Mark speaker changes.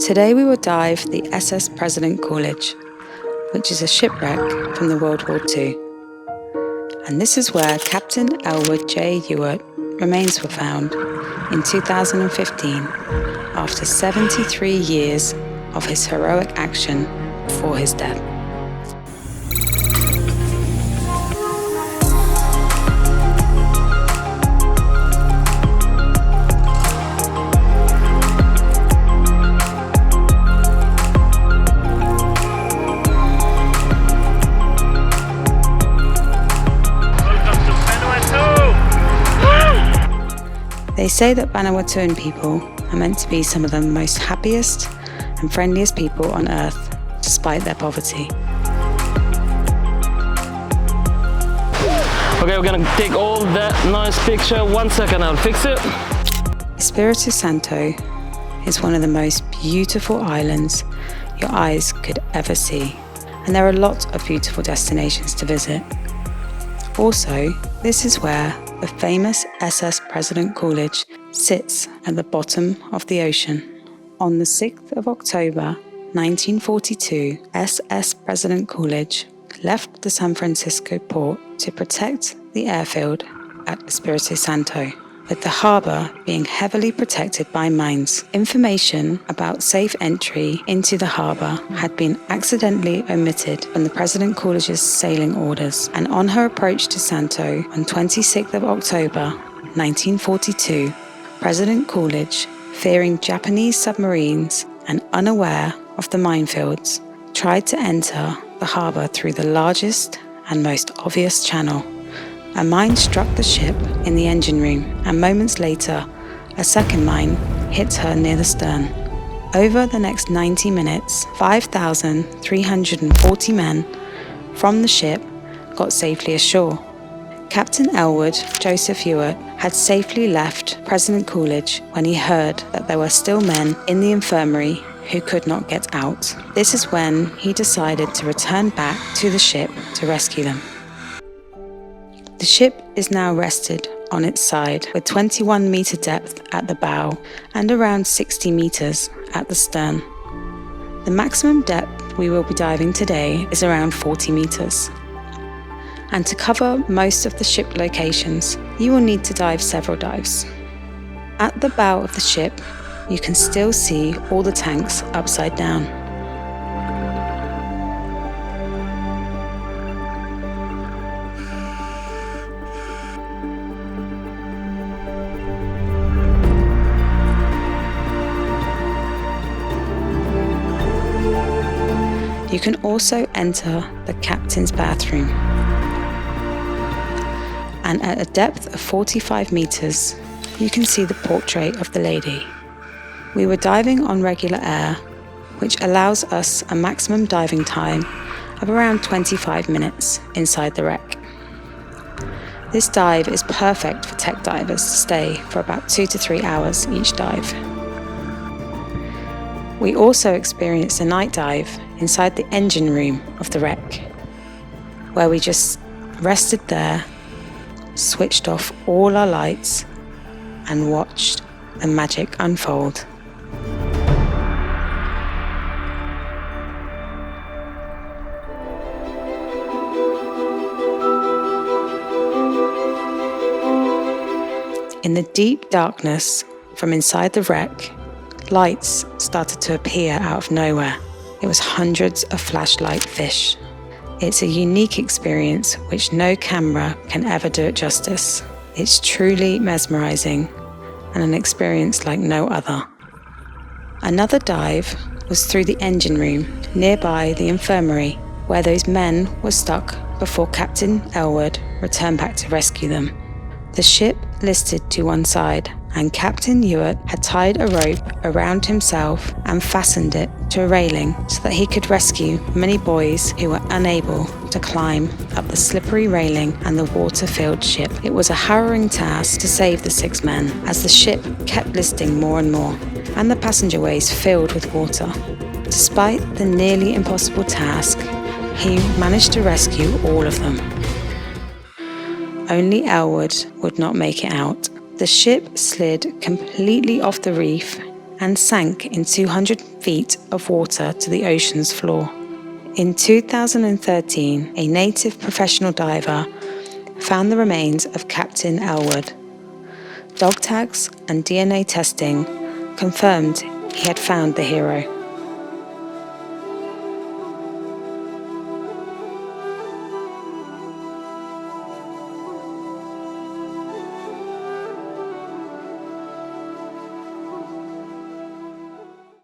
Speaker 1: Today we will dive the SS President Coolidge, which is a shipwreck from the World War II. And this is where Captain Elwood J. Ewart remains were found in 2015 after 73 years of his heroic action before his death. They say that WWII people are meant to be some of the most happiest and friendliest people on earth, despite their poverty.
Speaker 2: Okay, we're gonna take all that nice picture. 1 second, I'll fix it.
Speaker 1: Espiritu Santo is one of the most beautiful islands your eyes could ever see, and there are a lot of beautiful destinations to visit. Also, this is where the famous SS President Coolidge sits at the bottom of the ocean. On the 6th of October 1942, SS President Coolidge left the San Francisco port to protect the airfield at Espiritu Santo, with the harbour being heavily protected by mines. Information about safe entry into the harbour had been accidentally omitted from the President Coolidge's sailing orders, and on her approach to Santo on 26th of October 1942, President Coolidge, fearing Japanese submarines and unaware of the minefields, tried to enter the harbour through the largest and most obvious channel. A mine struck the ship in the engine room, and moments later, a second mine hit her near the stern. Over the next 90 minutes, 5,340 men from the ship got safely ashore. Captain Elwood Joseph Ewart had safely left President Coolidge when he heard that there were still men in the infirmary who could not get out. This is when he decided to return back to the ship to rescue them. The ship is now rested on its side with 21 metre depth at the bow and around 60 metres at the stern. The maximum depth we will be diving today is around 40 metres. And to cover most of the ship locations, you will need to dive several dives. At the bow of the ship, you can still see all the tanks upside down. You can also enter the captain's bathroom. And at a depth of 45 metres, you can see the portrait of the lady. We were diving on regular air, which allows us a maximum diving time of around 25 minutes inside the wreck. This dive is perfect for tech divers to stay for about 2 to 3 hours each dive. We also experienced a night dive inside the engine room of the wreck, where we just rested there, switched off all our lights, and watched the magic unfold. In the deep darkness from inside the wreck, lights started to appear out of nowhere. It was hundreds of flashlight fish. It's a unique experience which no camera can ever do it justice. It's truly mesmerizing and an experience like no other. Another dive was through the engine room nearby the infirmary, where those men were stuck before Captain Elwood returned back to rescue them. The ship listed to one side, and Captain Ewart had tied a rope around himself and fastened it to a railing so that he could rescue many boys who were unable to climb up the slippery railing and the water-filled ship. It was a harrowing task to save the 6 men, as the ship kept listing more and more, and the passengerways filled with water. Despite the nearly impossible task, he managed to rescue all of them. Only Elwood would not make it out. The ship slid completely off the reef and sank in 200 feet of water to the ocean's floor. In 2013, a native professional diver found the remains of Captain Elwood. Dog tags and DNA testing confirmed he had found the hero.